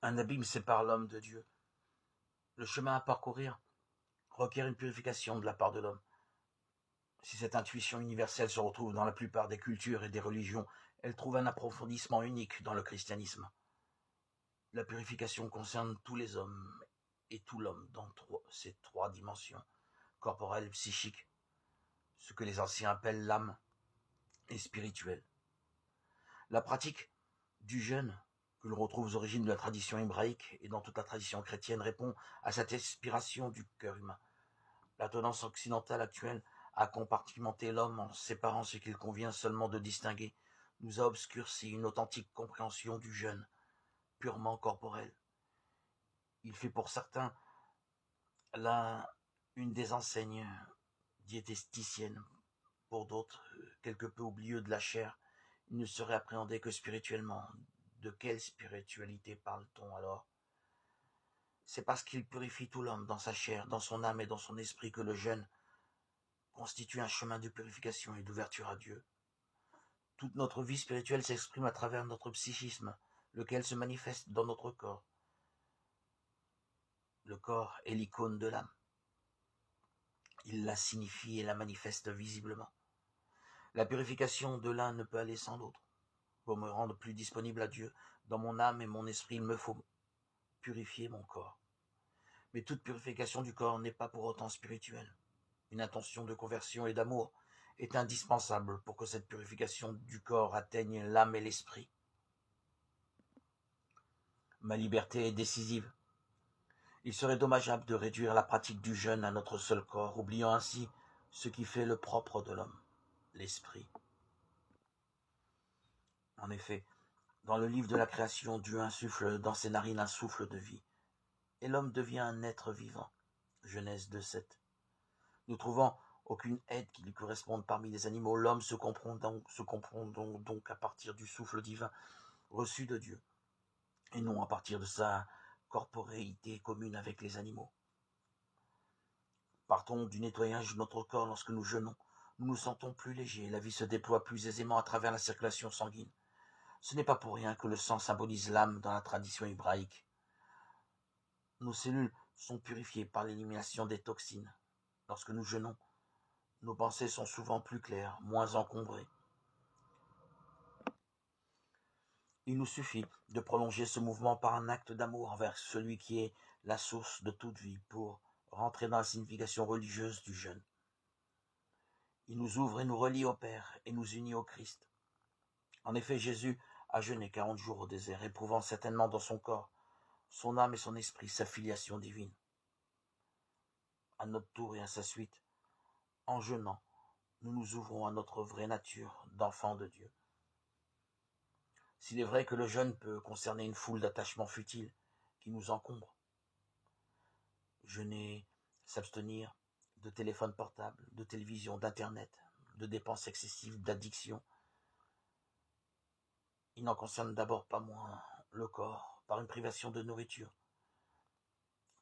Un abîme sépare l'homme de Dieu. Le chemin à parcourir requiert une purification de la part de l'homme. Si cette intuition universelle se retrouve dans la plupart des cultures et des religions, elle trouve un approfondissement unique dans le christianisme. La purification concerne tous les hommes et tout l'homme dans ces trois dimensions, corporelle, psychique, ce que les anciens appellent l'âme, et spirituelle. La pratique du jeûne, que l'on retrouve aux origines de la tradition hébraïque et dans toute la tradition chrétienne, répond à cette inspiration du cœur humain. La tendance occidentale actuelle à compartimenter l'homme en séparant ce qu'il convient seulement de distinguer nous a obscurci une authentique compréhension du jeûne, purement corporel. Il fait pour certains là une des enseignes diététiciennes, pour d'autres, quelque peu oublieux de la chair, il ne serait appréhendé que spirituellement. De quelle spiritualité parle-t-on alors? C'est parce qu'il purifie tout l'homme dans sa chair, dans son âme et dans son esprit que le jeûne constitue un chemin de purification et d'ouverture à Dieu. Toute notre vie spirituelle s'exprime à travers notre psychisme, lequel se manifeste dans notre corps. Le corps est l'icône de l'âme. Il la signifie et la manifeste visiblement. La purification de l'un ne peut aller sans l'autre. Pour me rendre plus disponible à Dieu, dans mon âme et mon esprit, il me faut purifier mon corps. Mais toute purification du corps n'est pas pour autant spirituelle. Une intention de conversion et d'amour est indispensable pour que cette purification du corps atteigne l'âme et l'esprit. Ma liberté est décisive. Il serait dommageable de réduire la pratique du jeûne à notre seul corps, oubliant ainsi ce qui fait le propre de l'homme, l'esprit. En effet, dans le livre de la création, Dieu insuffle dans ses narines un souffle de vie, et l'homme devient un être vivant. Genèse 2:7. Ne trouvant aucune aide qui lui corresponde parmi les animaux, l'homme se comprend donc à partir du souffle divin reçu de Dieu, et non à partir de sa corporéité commune avec les animaux. Partons du nettoyage de notre corps lorsque nous jeûnons. Nous nous sentons plus légers, la vie se déploie plus aisément à travers la circulation sanguine. Ce n'est pas pour rien que le sang symbolise l'âme dans la tradition hébraïque. Nos cellules sont purifiées par l'élimination des toxines. Lorsque nous jeûnons, nos pensées sont souvent plus claires, moins encombrées. Il nous suffit de prolonger ce mouvement par un acte d'amour envers celui qui est la source de toute vie pour rentrer dans la signification religieuse du jeûne. Il nous ouvre et nous relie au Père et nous unit au Christ. En effet, Jésus a jeûné 40 jours au désert, éprouvant certainement dans son corps, son âme et son esprit sa filiation divine. À notre tour et à sa suite, en jeûnant, nous nous ouvrons à notre vraie nature d'enfants de Dieu. S'il est vrai que le jeûne peut concerner une foule d'attachements futiles qui nous encombrent, jeûner, s'abstenir de téléphone portable, de télévision, d'internet, de dépenses excessives, d'addiction, il n'en concerne d'abord pas moins le corps par une privation de nourriture.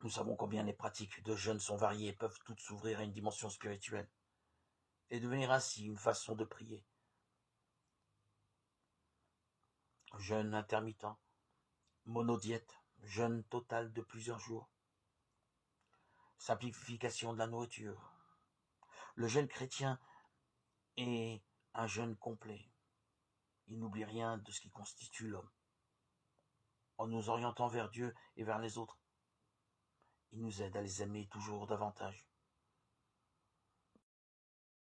Nous savons combien les pratiques de jeûne sont variées et peuvent toutes s'ouvrir à une dimension spirituelle et devenir ainsi une façon de prier. Jeûne intermittent, monodiète, jeûne total de plusieurs jours, simplification de la nourriture. Le jeûne chrétien est un jeûne complet. Il n'oublie rien de ce qui constitue l'homme. En nous orientant vers Dieu et vers les autres, il nous aide à les aimer toujours davantage.